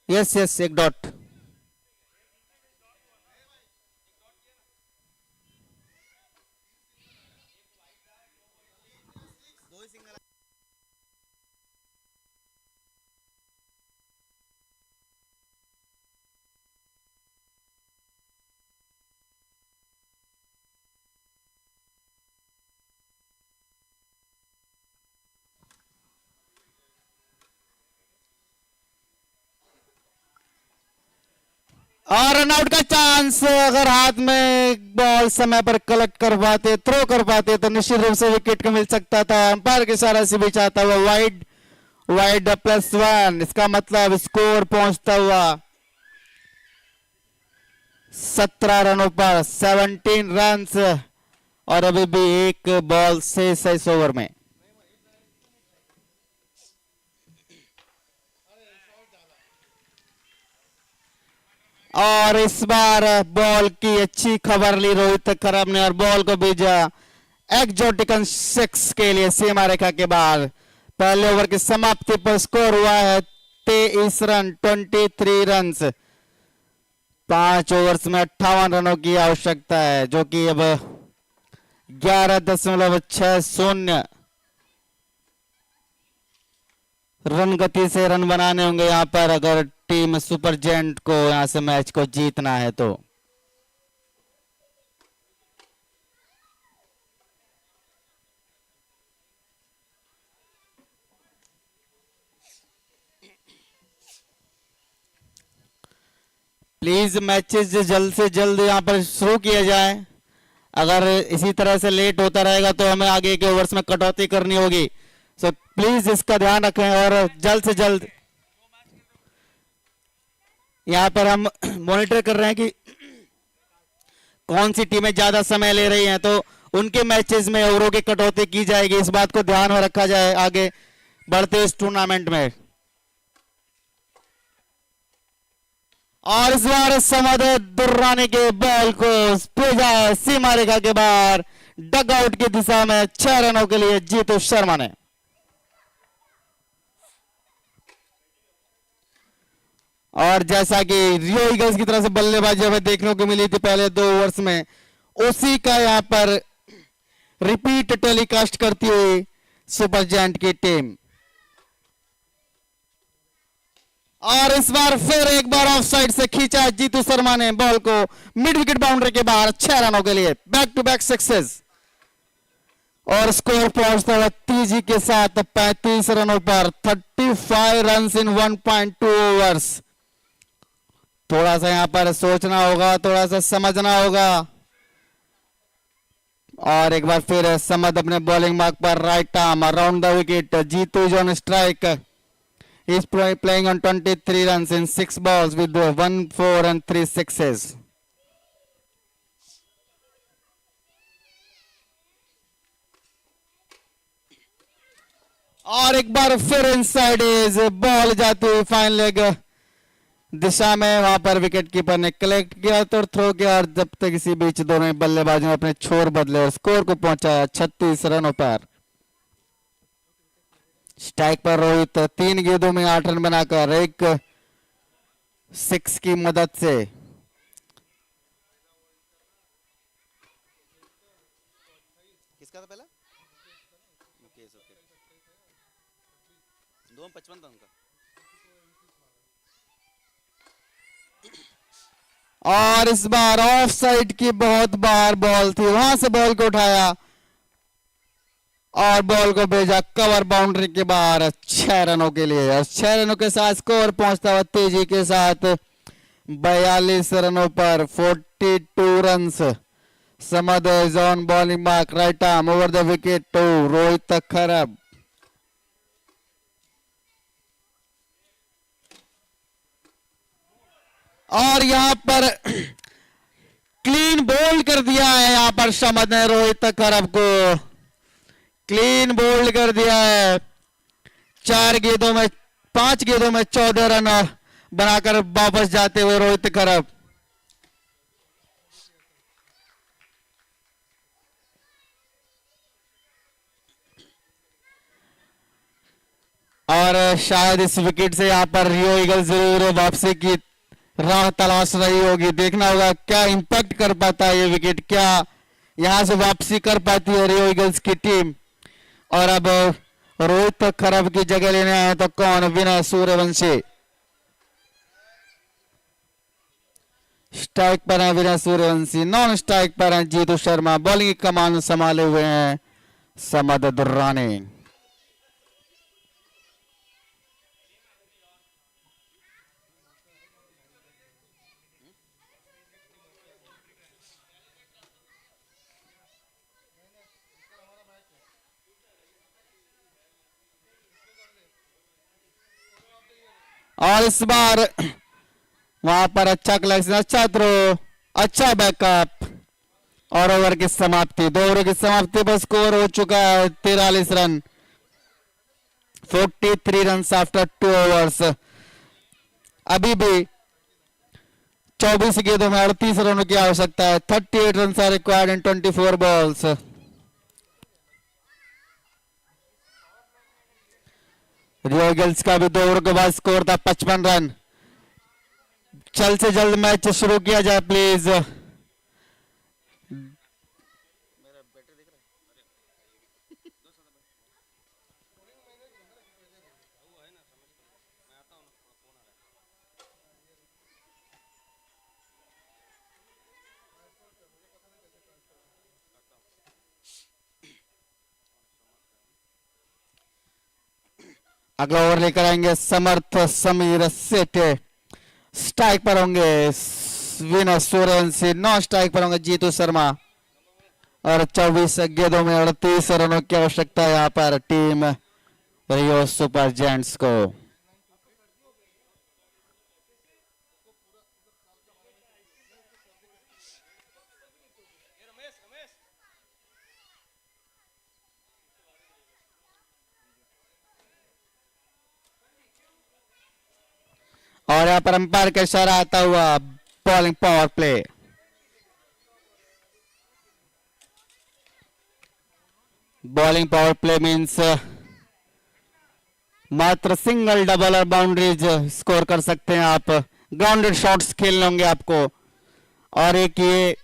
Yes 1 dot. और रनआउट का चांस, अगर हाथ में बॉल समय पर कलेक्ट कर पाते, थ्रो कर पाते तो निश्चित रूप से विकेट को मिल सकता था। अंपायर के इशारे से भी चाहता हुआ वाइड, वाइड +1, इसका मतलब स्कोर पहुंचता हुआ 17 रनों पर, 17 रन्स, और अभी भी एक बॉल शेष है इस ओवर में। और इस बार बॉल की अच्छी खबर ली रोहित खरब ने और बॉल को भेजा एक्जोटिकन 6 के लिए सीमा रेखा के बाद। पहले ओवर की समाप्ति पर स्कोर हुआ है 23 रन, 23 रन्स। 5 ओवर्स में 58 रनों की आवश्यकता है, जो कि अब 11.60 रन गति से रन बनाने होंगे यहां पर, अगर टीम सुपर जेंट को यहां से मैच को जीतना है तो। प्लीज मैचेस जल्द से जल्द यहां पर शुरू किया जाए। अगर इसी तरह से लेट होता रहेगा तो हमें आगे के ओवर्स में कटौती करनी होगी। सो प्लीज इसका ध्यान रखें और जल्द से जल्द यहां पर हम मॉनिटर कर रहे हैं कि कौन सी टीमें ज्यादा समय ले रही हैं, तो उनके मैचेस में ओवरों की कटौती की जाएगी। इस बात को ध्यान में रखा जाए आगे बढ़ते इस टूर्नामेंट में। और इस बार समद दुर्रानी के बॉल को भेजा है सीमा रेखा के बाहर, डग आउट की दिशा में 6 रनों के लिए जीतू शर्मा ने। और जैसा कि रियो ईगल्स की तरफ से बल्लेबाजी हमें देखने को मिली थी पहले 2 ओवर्स में, उसी का यहां पर रिपीट टेलीकास्ट करती हुई सुपर जायंट की टीम। और इस बार फिर एक बार ऑफ साइड से खींचा जीतू शर्मा ने बॉल को मिड विकेट बाउंड्री के बाहर 6 रनों के लिए, बैक टू बैक सक्सेस। और स्कोर पहुंचता हुआ तेजी के साथ 35 रनों पर, 35 रन इन 1.2 ओवर्स। थोड़ा सा यहां पर सोचना होगा, थोड़ा सा समझना होगा। और एक बार फिर समद अपने बॉलिंग मार्क पर, right arm around the wicket, Jitu is on strike. He is playing on 23 runs in 6 balls with 1 4 and 3 sixes. और एक बार फिर इनसाइड एज बॉल जाती हुई फाइन लेग दिशा में, वहां पर विकेट कीपर ने कलेक्ट किया तो थ्रो किया, और जब तक इसी बीच दोनों बल्लेबाजों ने अपने छोर बदले और स्कोर को पहुंचाया 36 रनों पर। स्ट्राइक पर रोहित 3 गेंदों में 8 रन बनाकर एक 6 की मदद से। किसका था पहला? मुकेश, ओके। 255 था उनका। और इस बार ऑफ साइड की बहुत बार बॉल थी, वहां से बॉल को उठाया और बॉल को भेजा कवर बाउंड्री के बाहर 6 रनों के लिए। और 6 रनों के साथ स्कोर पहुंचता हुआ तेजी के साथ 42 रनों पर, 42 runs. Samad is on bowling mark, right arm over the wicket to Rohit Kharab. और यहां पर क्लीन बोल्ड कर दिया है, यहां पर समद ने रोहित खरब को क्लीन बोल्ड कर दिया है। 5 गेंदों में 14 रन बनाकर वापस जाते हुए रोहित खरब। और शायद इस विकेट से यहां पर रियो ईगल्स जरूर वापसी की राह तलाश रही होगी। देखना होगा क्या इंपैक्ट कर पाता है ये विकेट, क्या यहां से वापसी कर पाती है रियो ईगल्स की टीम। और अब रोहित खरब की जगह लेने आए तो कौन? विनय सूर्यवंशी। स्ट्राइक पर है विनय सूर्यवंशी, नॉन स्ट्राइक पर है जीतू शर्मा। बॉलिंग की कमान संभाले हुए हैं समद दुर्रानी। और इस बार वहां पर अच्छा कलेक्शन, अच्छा थ्रो, अच्छा बैकअप और ओवर की समाप्ति। 2 ओवर की समाप्ति पर स्कोर हो चुका है 43 रन, 43 रन आफ्टर 2 ओवर्स। अभी भी 24 गेंदों में 38 रनों की आवश्यकता है। 38 run are required in 24 balls. Rio eagles का भी 2 ओवर के बाद स्कोर था 55 रन। जल्द से जल्द मैच शुरू किया जाए प्लीज। अगला ओवर लेकर आएंगे समर्थ समीर सेठे। स्ट्राइक पर होंगे विनय सोरेन से, 9 स्ट्राइक पर होंगे जीतू शर्मा और 24 गेंदों में 38 रनों की आवश्यकता है यहाँ पर टीम रियो सुपर जायंट्स को। और यहाँ पर अंपायर का इशारा आता हुआ bowling power play. Bowling power play means मात्र सिंगल, डबल और बाउंड्रीज स्कोर कर सकते हैं आप। ग्राउंडेड शॉट्स खेलने होंगे आपको। और एक ये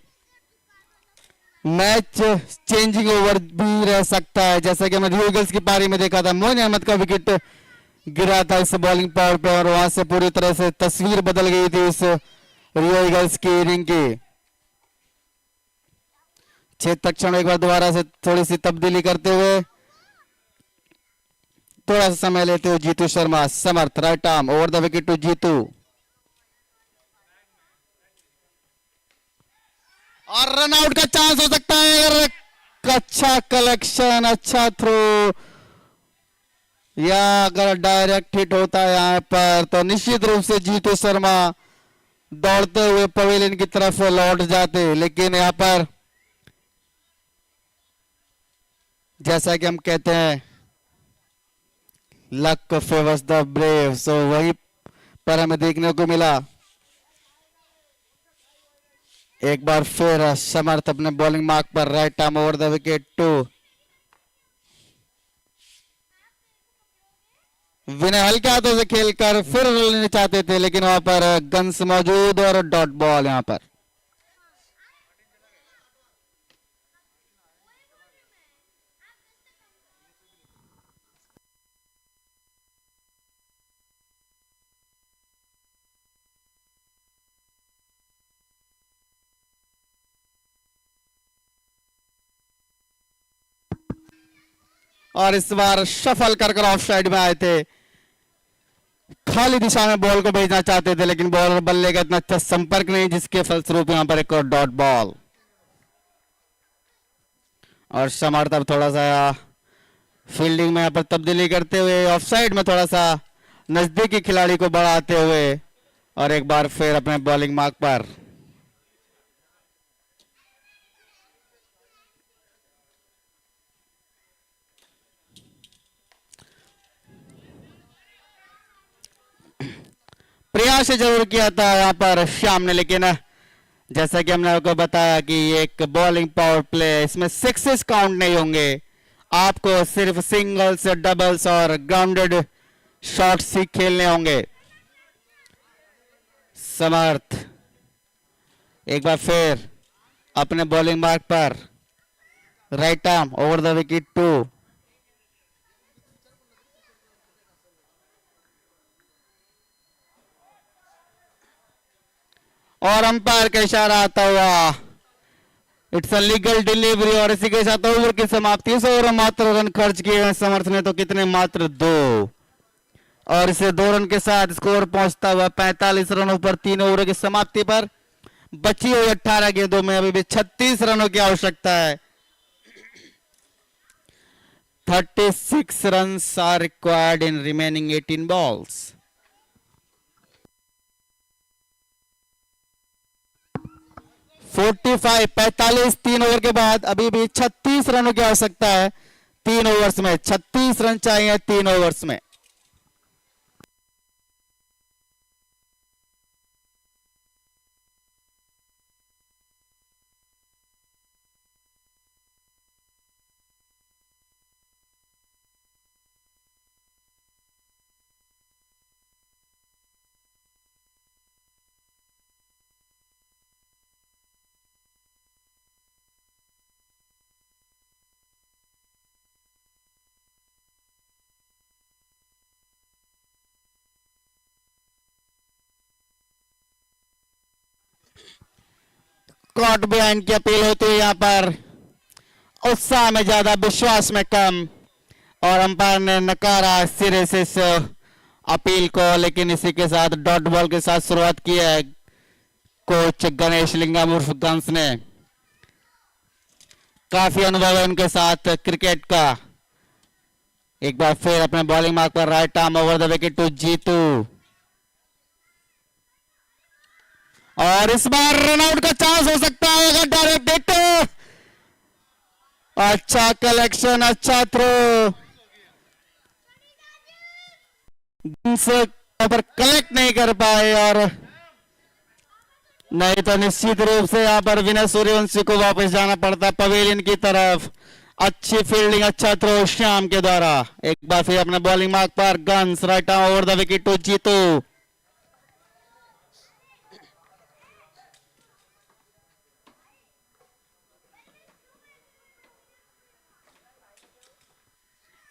मैच चेंजिंग ओवर भी रह सकता है, जैसा कि हमने रियो ईगल्स की पारी में देखा था। मोइन अहमद का विकेट गिरा था इस बॉलिंग पावर पे और वहां से पूरी तरह से तस्वीर बदल गई थी इस रियो ईगल्स की इनिंग की। 6 तक्षण एक बार दोबारा से थोड़ी सी तब्दीली करते हुए, थोड़ा सा समय लेते हुए Jitu Sharma, Samarth right arm over the wicket to Jitu. और रन आउट का चांस हो सकता है अगर अच्छा कलेक्शन, अच्छा थ्रो या अगर डायरेक्ट हिट होता है यहाँ पर तो निश्चित रूप से जीतू शर्मा दौड़ते हुए पवेलियन की तरफ लौट जाते। लेकिन यहाँ पर जैसा कि हम कहते हैं लक फेवर्स द ब्रेव, सो वहीं पर हमें देखने को मिला। एक बार फिर समर्थ अपने बॉलिंग मार्क पर right arm over the wicket to Vinay. हल्के हाथों से खेलकर फिर रन लेना चाहते थे लेकिन वहां पर गन्स मौजूद और डॉट बॉल यहां पर। और इस बार शफल कर ऑफ साइड में आए थे, खाली दिशा में बॉल को भेजना चाहते थे लेकिन बॉलर बल्ले का इतना अच्छा संपर्क नहीं, जिसके फलस्वरूप यहां पर एक और डॉट बॉल। और समर्थ अब थोड़ा सा फील्डिंग में यहां पर तब्दीली करते हुए ऑफ साइड में थोड़ा सा नजदीकी खिलाड़ी को बढ़ाते हुए और एक बार फिर अपने बॉलिंग मार्क पर। प्रयास जरूर किया था यहाँ पर श्याम ने, लेकिन जैसा कि हमने आपको बताया कि एक बॉलिंग पावर प्ले, इसमें सिक्सेस काउंट नहीं होंगे, आपको सिर्फ सिंगल्स, डबल्स और ग्राउंडेड शॉट्स ही खेलने होंगे। समर्थ एक बार फिर अपने बॉलिंग मार्क पर right arm over the wicket to और अंपायर का इशारा आता हुआ इट्स अ लीगल डिलीवरी। और इसी के साथ ओवर की समाप्ति। इस ओवर मात्र रन खर्च किए हैं समर्थ ने, तो कितने, मात्र 2, और इसे 2 रन के साथ स्कोर पहुंचता हुआ 45 रनों पर 3 ओवर की समाप्ति पर। बची हुई 18 गेंदों में अभी भी 36 रनों की आवश्यकता है। 36 run are required in remaining 18 balls. 45 3 over के बाद अभी भी 36 रनों की आवश्यकता है 3 ओवर्स में। 36 रन चाहिए 3 ओवर्स में। कॉट बिहाइंड की अपील होती है यहाँ पर। उत्साह में ज्यादा, विश्वास में कम, और अंपायर ने नकारा सिरे से इस अपील को। लेकिन इसी के साथ डॉट बॉल के साथ शुरुआत की है कोच गणेश लिंगम उर्फ गंस ने। काफी अनुभव है उनके साथ क्रिकेट का। एक बार फिर अपने बॉलिंग मार्क पर right arm over the wicket to Jitu, और इस बार रनआउट का चांस हो सकता है अगर डायरेक्ट हिट। अच्छा कलेक्शन, अच्छा थ्रो, पर कलेक्ट नहीं कर पाए, और नहीं तो निश्चित रूप से यहाँ पर विनय सूर्यवंशी को वापस जाना पड़ता पवेलियन की तरफ। अच्छी फील्डिंग, अच्छा थ्रो श्याम के द्वारा। एक बार फिर अपने बॉलिंग मार्क पर guns, right arm over the wicket to Jitu.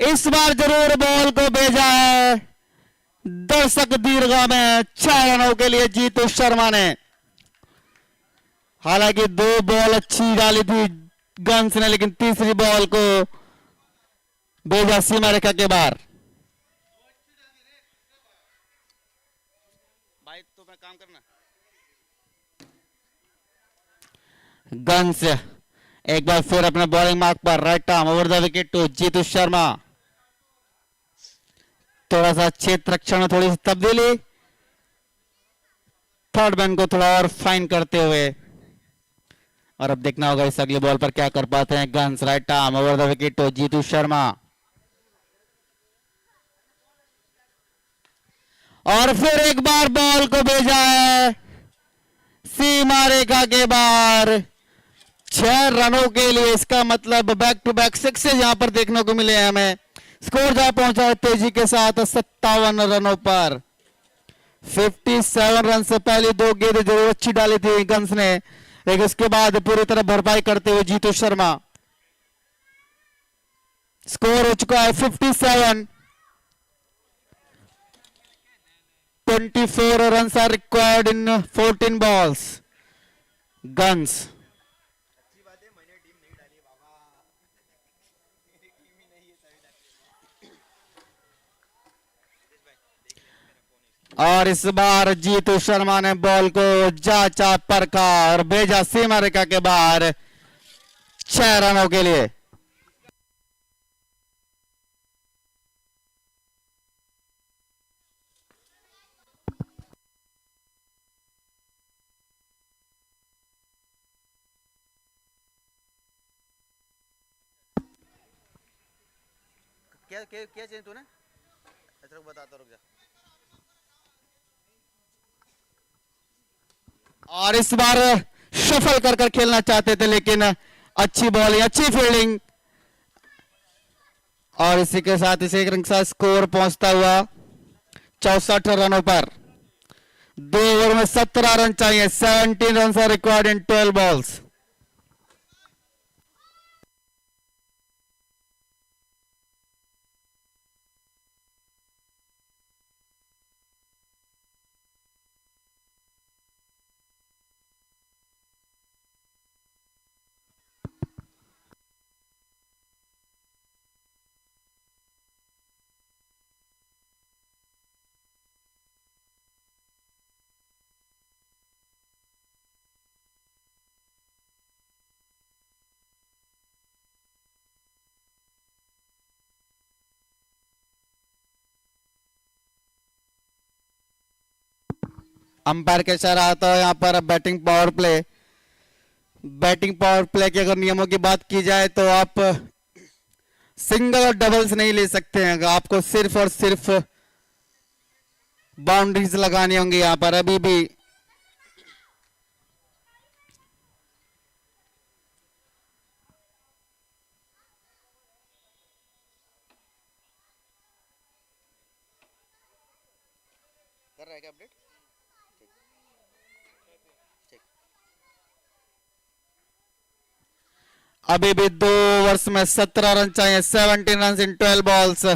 इस बार जरूर बॉल को भेजा है दर्शक दीर्घा में 6 रनों के लिए जीतू शर्मा ने। हालांकि 2 बॉल अच्छी डाली थी गन्स ने, लेकिन तीसरी बॉल को भेजा सीमा रेखा के बाहर। भाई तो मैं काम करना। गन्स एक बार फिर अपने बॉलिंग मार्क पर right arm over the wicket to Jitu Sharma. थोड़ा सा क्षेत्र रक्षण में थोड़ी सी तब्दीली, थर्ड मैन को थोड़ा और फाइन करते हुए। और अब देखना होगा इस अगली बॉल पर क्या कर पाते हैं guns, right arm over the wicket to Jitu Sharma. और फिर एक बार बॉल को भेजा है सीमा रेखा के बाहर 6 रनों के लिए। इसका मतलब बैक टू बैक सिक्सेस यहां पर देखने को मिले हैं हमें। स्कोर जा पहुंचा है तेजी के साथ 57 रनों पर। 57 रन से पहले 2 गेंदें जरूर अच्छी डाली थी गन्स ने, लेकिन उसके बाद पूरी तरह भरपाई करते हुए जीतू शर्मा। स्कोर हो चुका है 57। 24 runs are required in 14 balls. Guns. और इस बार जीतू शर्मा ने बॉल को जांचा परखा और भेजा सीमा रेखा के बाहर 6 रनों के लिए। क्या क्या क्या चाहिए तूने? अच्छा रुक बताता, रुक जा। और इस बार शफल कर कर खेलना चाहते थे, लेकिन अच्छी बॉलिंग, अच्छी फील्डिंग, और इसी के साथ इसे एक रन का स्कोर पहुंचता हुआ 64 रनों पर। 2 ओवर में 17 रन चाहिए। 17 run are required in 12 balls. Umpire के इशारा आता है यहाँ पर batting power play. Batting power play के अगर नियमों की बात की जाए तो आप सिंगल और डबल्स नहीं ले सकते हैं, आपको सिर्फ और सिर्फ बाउंड्रीज लगानी होंगी यहां पर। अभी भी कर रहा है क्या अपडेट? ठीक। अभी भी 2 ओवर्स में 17 रन चाहिए, 17 run in 12 balls.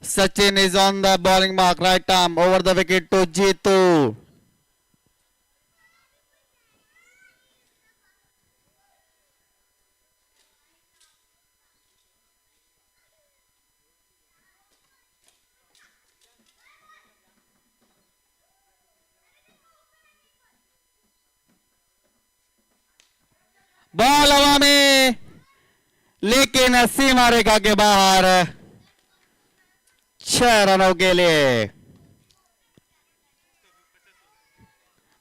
Sachin is on the bowling mark, right arm over the wicket to Jitu. Ball हवा में, लेकिन सीमा रेखा के बाहर, 6 रनों के लिए।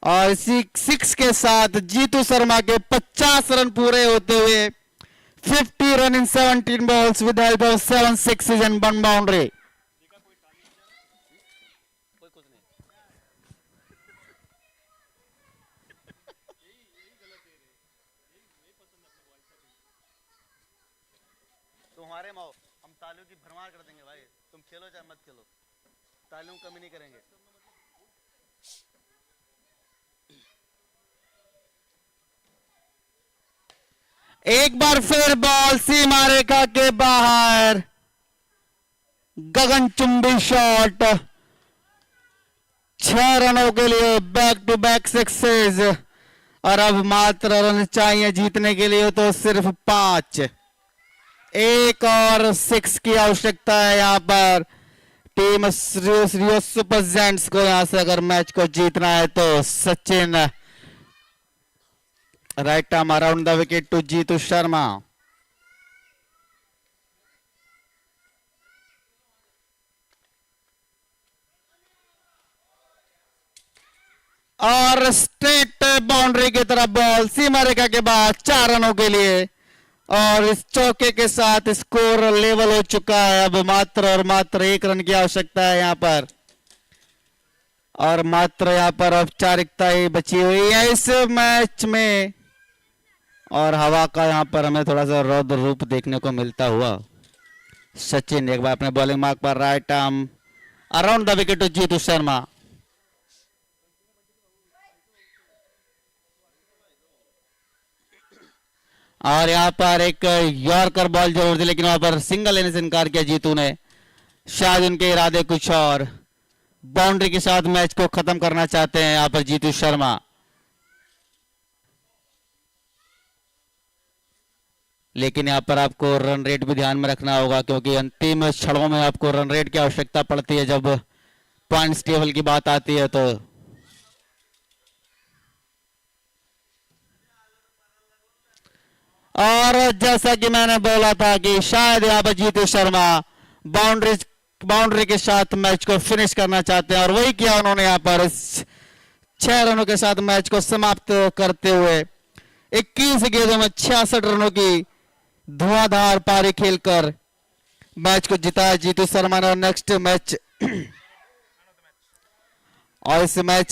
और इसी 6 के साथ जीतू शर्मा के 50 रन पूरे होते हुए 50 run in 17 balls with help of 7 sixes and 1 boundary. कोई कुछ नहीं। तुम्हारे माओ हम तालियों की भरमार कर देंगे भाई, तुम खेलो चाहे मत खेलो, तालियों कमी नहीं करेंगे। एक बार फिर बॉल सीमा रेखा के बाहर, गगनचुंबी शॉट, 6 रनों के लिए बैक टू बैक सिक्सेस। और अब मात्र रन चाहिए जीतने के लिए तो सिर्फ 5। एक और 6 की आवश्यकता है यहां पर टीम रियो सुपर जायंट्स को। यहां से अगर मैच को जीतना है तो Sachin, right arm around the wicket to Jitu Sharma. और स्ट्रेट बाउंड्री की तरफ बॉल, सीमा रेखा के बाद 4 रनों के लिए। और इस चौके के साथ स्कोर लेवल हो चुका है। अब मात्र और मात्र 1 रन की आवश्यकता है यहां पर, और मात्र यहां पर औपचारिकता ही बची हुई है इस मैच में। और हवा का यहां पर हमें थोड़ा सा रौद्र रूप देखने को मिलता हुआ। सचिन एक बार अपने बॉलिंग मार्क पर, right arm around the wicket to Jitu Sharma. और यहां पर एक यॉर्कर बॉल जरूर थी, लेकिन वहां पर सिंगल लेने से इनकार किया जीतू ने। शायद उनके इरादे कुछ और, बाउंड्री के साथ मैच को खत्म करना चाहते हैं यहां पर जीतू शर्मा। लेकिन यहां पर आपको रन रेट भी ध्यान में रखना होगा, क्योंकि अंतिम क्षणों में आपको रन रेट की आवश्यकता पड़ती है जब पॉइंट्स टेबल की बात आती है। तो और जैसा कि मैंने बोला था कि शायद यहां पर जीतू शर्मा बाउंड्री के साथ मैच को फिनिश करना चाहते हैं, और वही किया उन्होंने यहां पर 6 रनों के साथ मैच को समाप्त करते हुए 21 गेंदों में 66 रनों की धुआंधार पारी खेलकर मैच को जिताया जीतू शर्मा ने। और नेक्स्ट मैच और इस मैच